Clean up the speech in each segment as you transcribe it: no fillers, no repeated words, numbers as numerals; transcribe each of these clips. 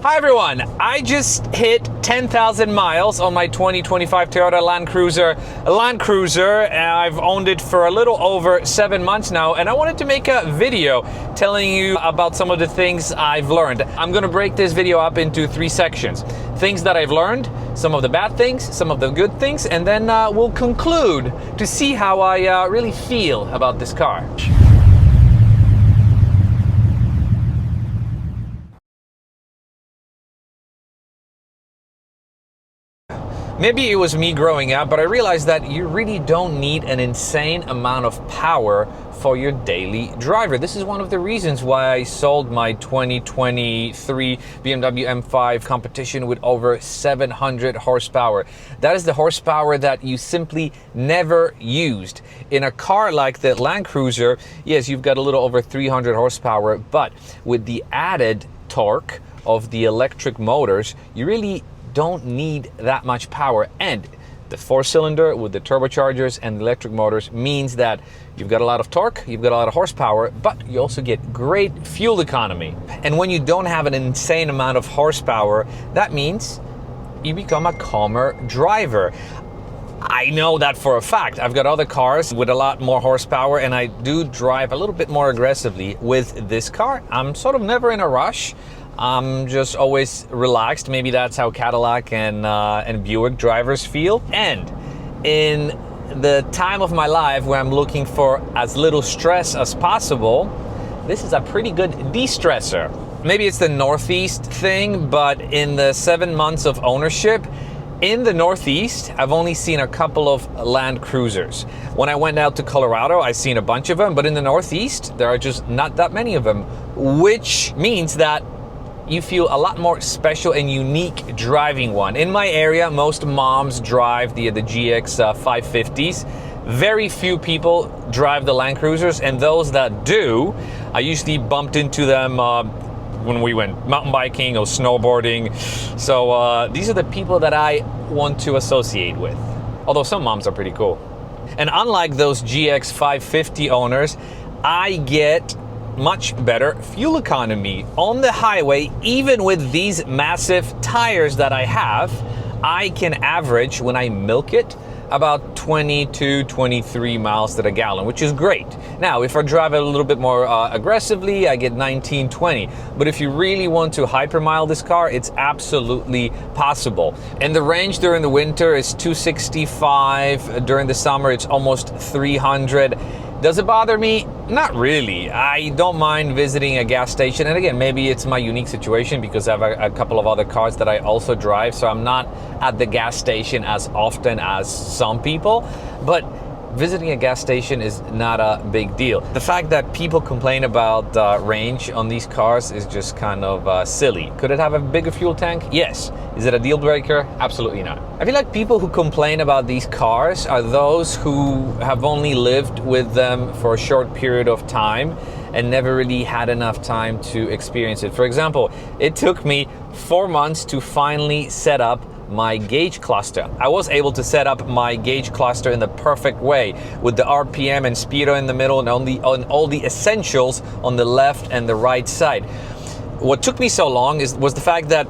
Hi everyone, I just hit 10,000 miles on my 2025 Toyota Land Cruiser. I've owned it for a little over 7 months now, and I wanted to make a video telling you about some of the things I've learned. I'm gonna break this video up into 3 sections. Things that I've learned, some of the bad things, some of the good things, and then we'll conclude to see how I really feel about this car. Maybe it was me growing up, but I realized that you really don't need an insane amount of power for your daily driver. This is one of the reasons why I sold my 2023 BMW M5 Competition with over 700 horsepower. That is the horsepower that you simply never used. In a car like the Land Cruiser, yes, you've got a little over 300 horsepower, but with the added torque of the electric motors, you really don't need that much power. And the 4-cylinder with the turbochargers and the electric motors means that you've got a lot of torque, you've got a lot of horsepower, but you also get great fuel economy. And when you don't have an insane amount of horsepower, that means you become a calmer driver. I know that for a fact. I've got other cars with a lot more horsepower, and I do drive a little bit more aggressively with this car. I'm sort of never in a rush. I'm just always relaxed. Maybe that's how Cadillac and Buick drivers feel. And in the time of my life where I'm looking for as little stress as possible, this is a pretty good de-stressor. Maybe it's the Northeast thing, but in the 7 months of ownership, in the Northeast, I've only seen a couple of Land Cruisers. When I went out to Colorado, I've seen a bunch of them, but in the Northeast, there are just not that many of them, which means that you feel a lot more special and unique driving one. In my area, most moms drive the GX 550s. Very few people drive the Land Cruisers, and those that do, I usually bumped into them when we went mountain biking or snowboarding. So these are the people that I want to associate with. Although some moms are pretty cool. And unlike those GX 550 owners, I get much better fuel economy on the highway. Even with these massive tires that I have, I can average, when I milk it, about 22, 23 miles to the gallon, which is great. Now, if I drive a little bit more aggressively, I get 19, 20. But if you really want to hypermile this car, it's absolutely possible. And the range during the winter is 265. During the summer, it's almost 300. Does it bother me? Not really. I don't mind visiting a gas station. And again, maybe it's my unique situation because I have a couple of other cars that I also drive. So I'm not at the gas station as often as some people. But visiting a gas station is not a big deal. The fact that people complain about range on these cars is just kind of silly. Could it have a bigger fuel tank? Yes. Is it a deal breaker? Absolutely not. I feel like people who complain about these cars are those who have only lived with them for a short period of time and never really had enough time to experience it. For example, it took me 4 months to finally set up my gauge cluster. I was able to set up my gauge cluster in the perfect way with the RPM and speedo in the middle and on all the essentials on the left and the right side. What took me so long was the fact that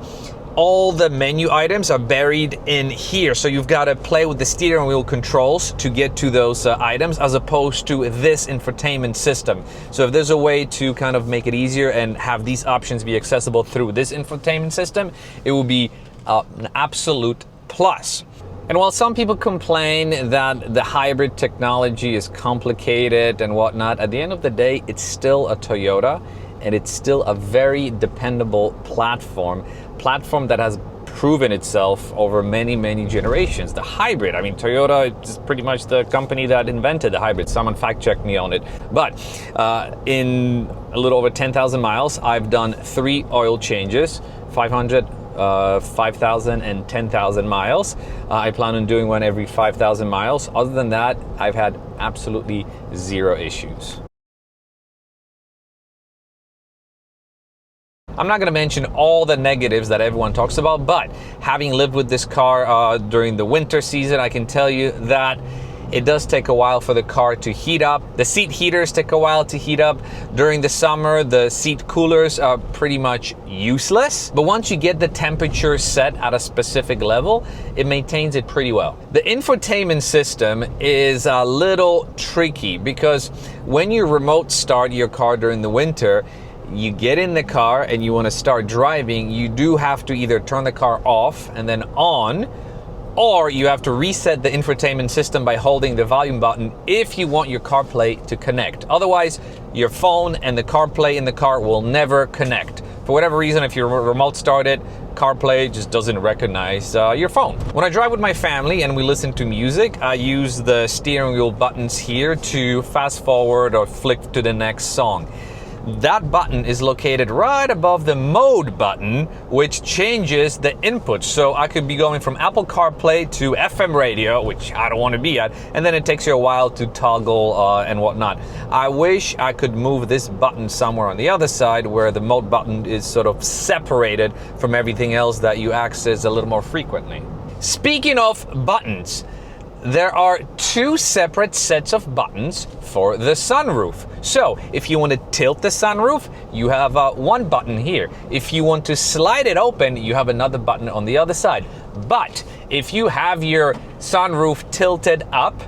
all the menu items are buried in here. So you've got to play with the steering wheel controls to get to those items, as opposed to this infotainment system. So if there's a way to kind of make it easier and have these options be accessible through this infotainment system, it will be an absolute plus. And while some people complain that the hybrid technology is complicated and whatnot, at the end of the day, it's still a Toyota, and it's still a very dependable platform that has proven itself over many, many generations. The hybrid, I mean, Toyota is pretty much the company that invented the hybrid. Someone fact checked me on it. But in a little over 10,000 miles, I've done 3 oil changes, 500, 5,000 and 10,000 miles. I plan on doing one every 5,000 miles. Other than that, I've had absolutely 0 issues. I'm not going to mention all the negatives that everyone talks about, but having lived with this car during the winter season, I can tell you that it does take a while for the car to heat up. The seat heaters take a while to heat up. During the summer, the seat coolers are pretty much useless. But once you get the temperature set at a specific level, it maintains it pretty well. The infotainment system is a little tricky because when you remote start your car during the winter, you get in the car and you want to start driving, you do have to either turn the car off and then on, or you have to reset the infotainment system by holding the volume button if you want your CarPlay to connect. Otherwise, your phone and the CarPlay in the car will never connect. For whatever reason, if you remote start it, CarPlay just doesn't recognize your phone. When I drive with my family and we listen to music, I use the steering wheel buttons here to fast forward or flick to the next song. That button is located right above the mode button, which changes the input. So I could be going from Apple CarPlay to FM radio, which I don't want to be at, and then it takes you a while to toggle and whatnot. I wish I could move this button somewhere on the other side where the mode button is sort of separated from everything else that you access a little more frequently. Speaking of buttons, there are two separate sets of buttons for the sunroof. So if you want to tilt the sunroof, you have one button here. If you want to slide it open, you have another button on the other side. But if you have your sunroof tilted up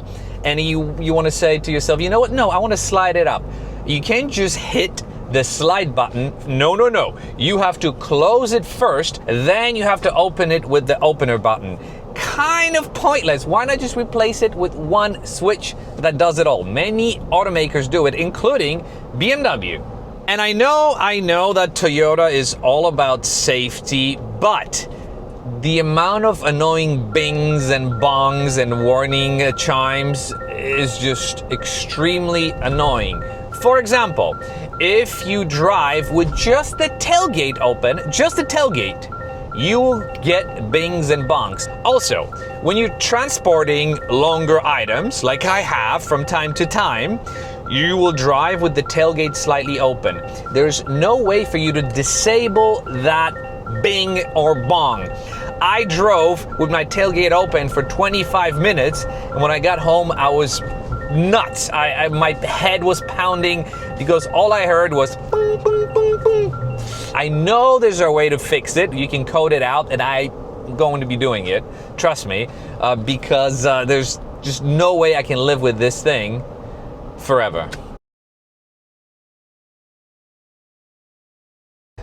and you want to say to yourself, you know what, no, I want to slide it up. You can't just hit the slide button. No, no, no. You have to close it first, then you have to open it with the opener button. Kind of pointless. Why not just replace it with one switch that does it all? Many automakers do it, including BMW. And I know that Toyota is all about safety, but the amount of annoying bings and bongs and warning chimes is just extremely annoying. For example, if you drive with just the tailgate open, just the tailgate, you will get bings and bongs. Also, when you're transporting longer items, like I have from time to time, you will drive with the tailgate slightly open. There's no way for you to disable that bing or bong. I drove with my tailgate open for 25 minutes, and when I got home, I was nuts. My head was pounding because all I heard was boom, boom, boom, boom. I know there's a way to fix it. You can code it out, and I'm going to be doing it. Trust me, because there's just no way I can live with this thing forever.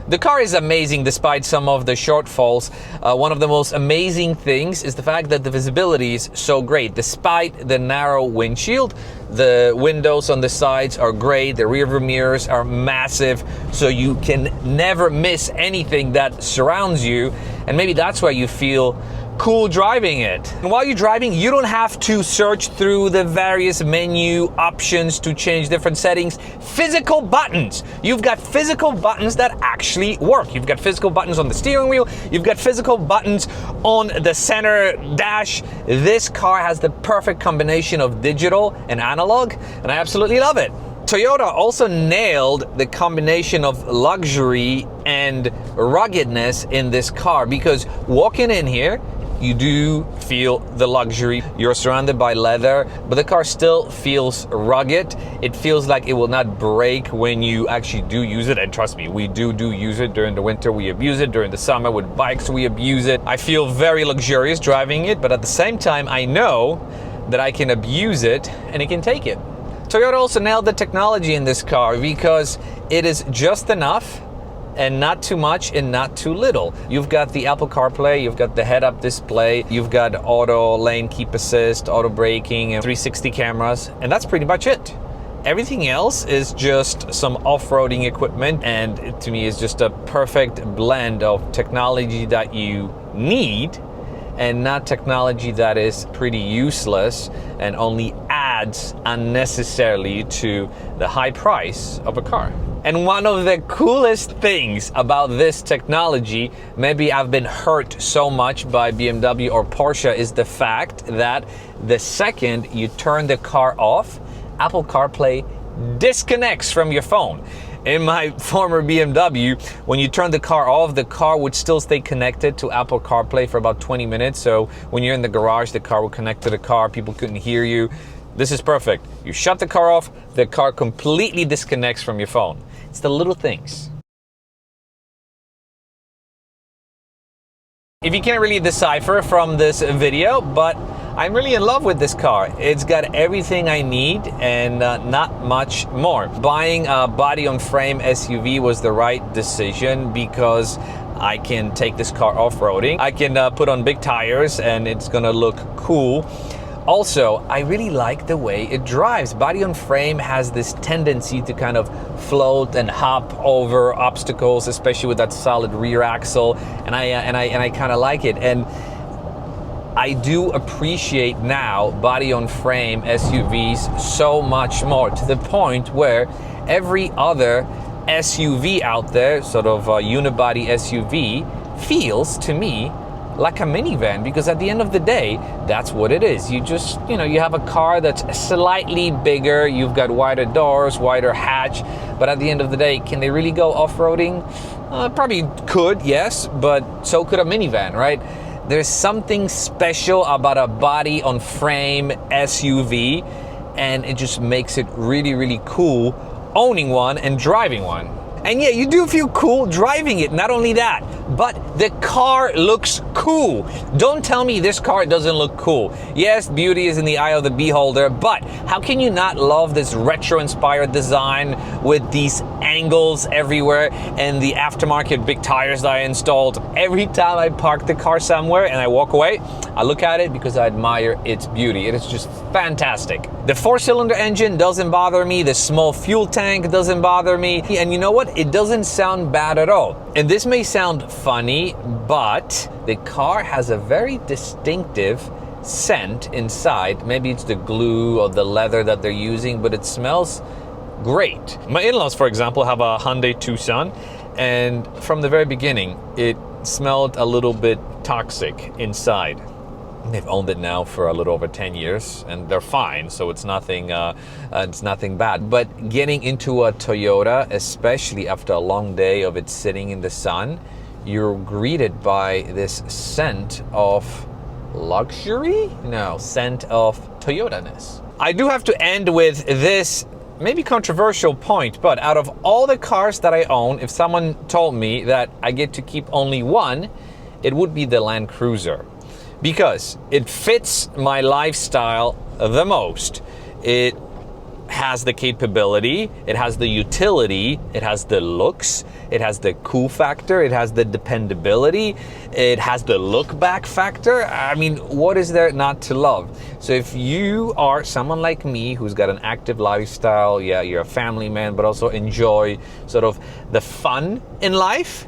The car is amazing despite some of the shortfalls. One of the most amazing things is the fact that the visibility is so great. Despite the narrow windshield, the windows on the sides are great, the rear view mirrors are massive, so you can never miss anything that surrounds you, and maybe that's why you feel cool driving it. And while you're driving, you don't have to search through the various menu options to change different settings. Physical buttons. You've got physical buttons that actually work. You've got physical buttons on the steering wheel. You've got physical buttons on the center dash. This car has the perfect combination of digital and analog, and I absolutely love it. Toyota also nailed the combination of luxury and ruggedness in this car, because walking in here, you do feel the luxury. You're surrounded by leather, but the car still feels rugged. It feels like it will not break when you actually do use it. And trust me, we do use it during the winter. We abuse it during the summer with bikes. We abuse it. I feel very luxurious driving it, but at the same time, I know that I can abuse it and it can take it. Toyota also nailed the technology in this car because it is just enough and not too much and not too little. You've got the Apple CarPlay, you've got the head-up display, you've got auto lane keep assist, auto braking, and 360 cameras, and that's pretty much it. Everything else is just some off-roading equipment, and it, to me, is just a perfect blend of technology that you need and not technology that is pretty useless and only adds unnecessarily to the high price of a car. And one of the coolest things about this technology, maybe I've been hurt so much by BMW or Porsche, is the fact that the second you turn the car off, Apple CarPlay disconnects from your phone. In my former BMW, when you turn the car off, the car would still stay connected to Apple CarPlay for about 20 minutes. So when you're in the garage, the car would connect to the car. People couldn't hear you. This is perfect. You shut the car off, the car completely disconnects from your phone. It's the little things. If you can't really decipher from this video, but I'm really in love with this car. It's got everything I need and not much more. Buying a body-on-frame SUV was the right decision because I can take this car off-roading. I can put on big tires and it's gonna look cool. Also, I really like the way it drives. Body-on-frame has this tendency to kind of float and hop over obstacles, especially with that solid rear axle, and I kind of like it. And I do appreciate now body-on-frame SUVs so much more, to the point where every other SUV out there, sort of a unibody SUV, feels to me like a minivan, because at the end of the day, that's what it is. You just, you have a car that's slightly bigger, you've got wider doors, wider hatch, but at the end of the day, can they really go off-roading? Probably could, yes, but so could a minivan, right? There's something special about a body-on-frame SUV, and it just makes it really, really cool owning one and driving one. And yeah, you do feel cool driving it. Not only that, but the car looks cool. Don't tell me this car doesn't look cool. Yes, beauty is in the eye of the beholder, but how can you not love this retro-inspired design with these angles everywhere and the aftermarket big tires that I installed? Every time I park the car somewhere and I walk away, I look at it because I admire its beauty. It is just fantastic. The 4-cylinder engine doesn't bother me. The small fuel tank doesn't bother me. And you know what? It doesn't sound bad at all. And this may sound funny, but the car has a very distinctive scent inside. Maybe it's the glue or the leather that they're using, but it smells great. My in-laws, for example, have a Hyundai Tucson, and from the very beginning, it smelled a little bit toxic inside. They've owned it now for a little over 10 years and they're fine, so it's nothing bad. But getting into a Toyota, especially after a long day of it sitting in the sun, you're greeted by this scent of luxury? No, scent of Toyota-ness. I do have to end with this maybe controversial point, but out of all the cars that I own, if someone told me that I get to keep only one, it would be the Land Cruiser. Because it fits my lifestyle the most. It has the capability, it has the utility, it has the looks, it has the cool factor, it has the dependability, it has the look back factor. I mean, what is there not to love? So if you are someone like me who's got an active lifestyle, yeah, you're a family man, but also enjoy sort of the fun in life,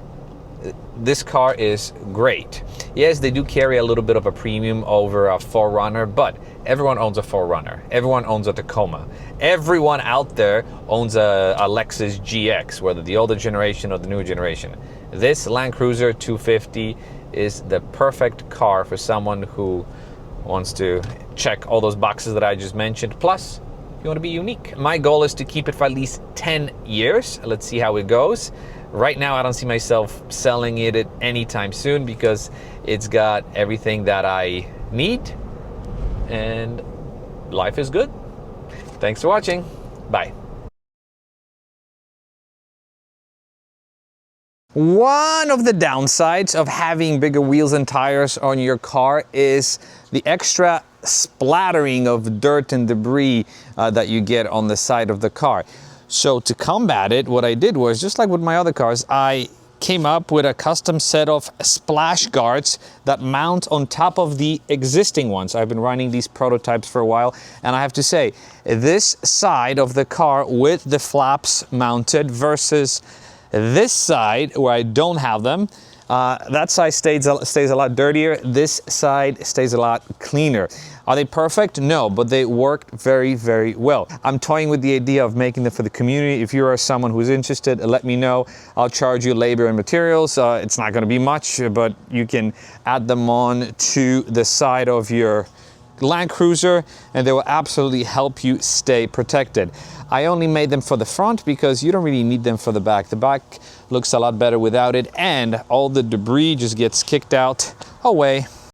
this car is great. Yes, they do carry a little bit of a premium over a 4Runner, but everyone owns a 4Runner. Everyone owns a Tacoma. Everyone out there owns a Lexus GX, whether the older generation or the newer generation. This Land Cruiser 250 is the perfect car for someone who wants to check all those boxes that I just mentioned. Plus, you want to be unique. My goal is to keep it for at least 10 years. Let's see how it goes. Right now, I don't see myself selling it at any time soon because it's got everything that I need and life is good. Thanks for watching. Bye. One of the downsides of having bigger wheels and tires on your car is the extra splattering of dirt and debris that you get on the side of the car. So to combat it, what I did was, just like with my other cars, I came up with a custom set of splash guards that mount on top of the existing ones. I've been running these prototypes for a while, and I have to say, this side of the car with the flaps mounted versus this side where I don't have them, that side stays a lot dirtier. This side stays a lot cleaner. Are they perfect? No, but they work very, very well. I'm toying with the idea of making them for the community. If you are someone who's interested, let me know. I'll charge you labor and materials. It's not going to be much, but you can add them on to the side of your Land Cruiser and they will absolutely help you stay protected. I only made them for the front because you don't really need them for the back. The back looks a lot better without it, and all the debris just gets kicked out away